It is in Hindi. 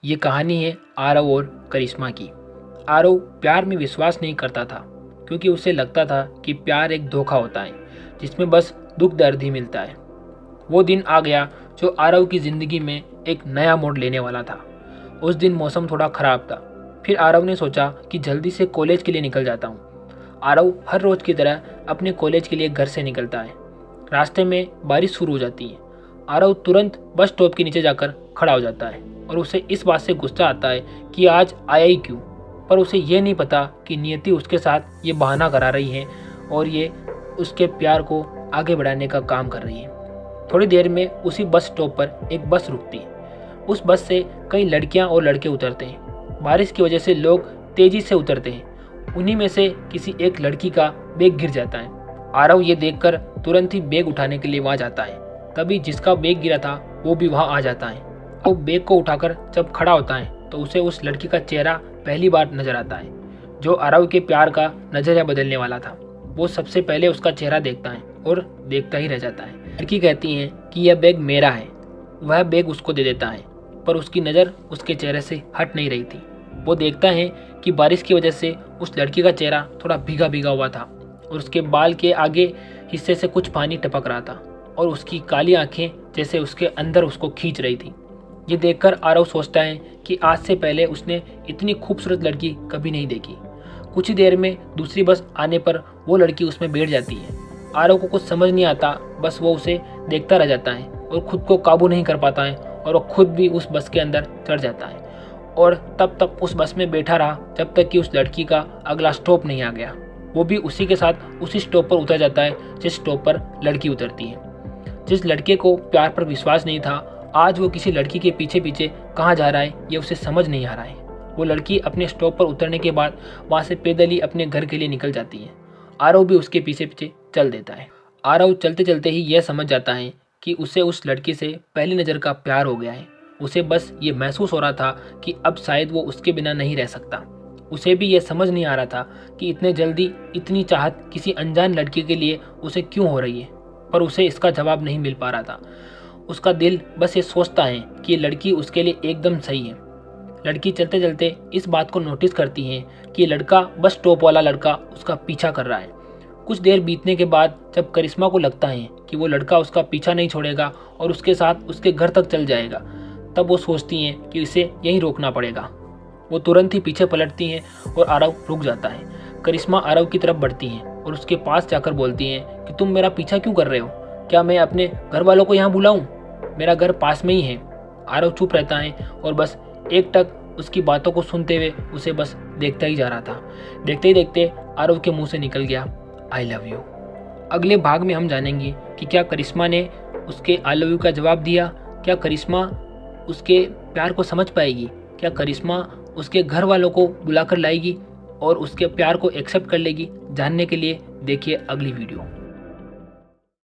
ये कहानी है आरव और करिश्मा की। आरव प्यार में विश्वास नहीं करता था क्योंकि उसे लगता था कि प्यार एक धोखा होता है जिसमें बस दुख दर्द ही मिलता है। वो दिन आ गया जो आरव की ज़िंदगी में एक नया मोड़ लेने वाला था। उस दिन मौसम थोड़ा ख़राब था। फिर आरव ने सोचा कि जल्दी से कॉलेज के लिए निकल जाता हूँ। आरव हर रोज़ की तरह अपने कॉलेज के लिए घर से निकलता है। रास्ते में बारिश शुरू हो जाती है। आरव तुरंत बस स्टॉप के नीचे जाकर खड़ा हो जाता है और उसे इस बात से गुस्सा आता है कि आज आया ही क्यों। पर उसे ये नहीं पता कि नियति उसके साथ ये बहाना करा रही है और ये उसके प्यार को आगे बढ़ाने का काम कर रही है। थोड़ी देर में उसी बस स्टॉप पर एक बस रुकती है। उस बस से कई लड़कियां और लड़के उतरते हैं। बारिश की वजह से लोग तेजी से उतरते हैं। उन्हीं में से किसी एक लड़की का बैग गिर जाता है। आरव ये देखकर तुरंत ही बैग उठाने के लिए वहाँ जाता है। तभी जिसका बैग गिरा था वो भी वहाँ आ जाता है। वो बैग को उठाकर जब खड़ा होता है तो उसे उस लड़की का चेहरा पहली बार नजर आता है जो आरव के प्यार का नजरिया बदलने वाला था। वो सबसे पहले उसका चेहरा देखता है और देखता ही रह जाता है। लड़की कहती है कि यह बैग मेरा है। वह बैग उसको दे देता है पर उसकी नज़र उसके चेहरे से हट नहीं रही थी। वो देखता है कि बारिश की वजह से उस लड़की का चेहरा थोड़ा भीगा भीगा हुआ था और उसके बाल के आगे हिस्से से कुछ पानी टपक रहा था और उसकी काली आंखें जैसे उसके अंदर उसको खींच रही थी। ये देखकर आरव सोचता है कि आज से पहले उसने इतनी खूबसूरत लड़की कभी नहीं देखी। कुछ ही देर में दूसरी बस आने पर वो लड़की उसमें बैठ जाती है। आरव को कुछ समझ नहीं आता, बस वो उसे देखता रह जाता है और खुद को काबू नहीं कर पाता है और वो खुद भी उस बस के अंदर चढ़ जाता है और तब तक उस बस में बैठा रहा जब तक कि उस लड़की का अगला स्टॉप नहीं आ गया। वो भी उसी के साथ उसी स्टॉप पर उतर जाता है जिस स्टॉप पर लड़की उतरती है। जिस लड़के को प्यार पर विश्वास नहीं था, आज वो किसी लड़की के पीछे पीछे कहाँ जा रहा है ये उसे समझ नहीं आ रहा है। वो लड़की अपने स्टॉप पर उतरने के बाद वहाँ से पैदल ही अपने घर के लिए निकल जाती है। आरव भी उसके पीछे पीछे चल देता है। आरव चलते चलते ही यह समझ जाता है कि उसे उस लड़की से पहली नज़र का प्यार हो गया है। उसे बस ये महसूस हो रहा था कि अब शायद वो उसके बिना नहीं रह सकता। उसे भी यह समझ नहीं आ रहा था कि इतने जल्दी इतनी चाहत किसी अनजान लड़की के लिए उसे क्यों हो रही है, पर उसे इसका जवाब नहीं मिल पा रहा था। उसका दिल बस ये सोचता है कि ये लड़की उसके लिए एकदम सही है। लड़की चलते चलते इस बात को नोटिस करती है कि ये लड़का बस स्टॉप वाला लड़का उसका पीछा कर रहा है। कुछ देर बीतने के बाद जब करिश्मा को लगता है कि वो लड़का उसका पीछा नहीं छोड़ेगा और उसके साथ उसके घर तक चल जाएगा, तब वो सोचती हैं कि इसे यहीं रोकना पड़ेगा। वो तुरंत ही पीछे पलटती हैं और आरव रुक जाता है। करिश्मा आरव की तरफ बढ़ती हैं और उसके पास जाकर बोलती हैं कि तुम मेरा पीछा क्यों कर रहे हो? क्या मैं अपने घर वालों को यहाँ बुलाऊं? मेरा घर पास में ही है। आरव चुप रहता है और बस एकटक उसकी बातों को सुनते हुए उसे बस देखता ही जा रहा था। देखते ही देखते आरव के मुंह से निकल गया आई लव यू। अगले भाग में हम जानेंगे कि क्या करिश्मा ने उसके आई लव यू का जवाब दिया? क्या करिश्मा उसके प्यार को समझ पाएगी? क्या करिश्मा उसके घर वालों को बुलाकर लाएगी और उसके प्यार को एक्सेप्ट कर लेगी? जानने के लिए देखिए अगली वीडियो।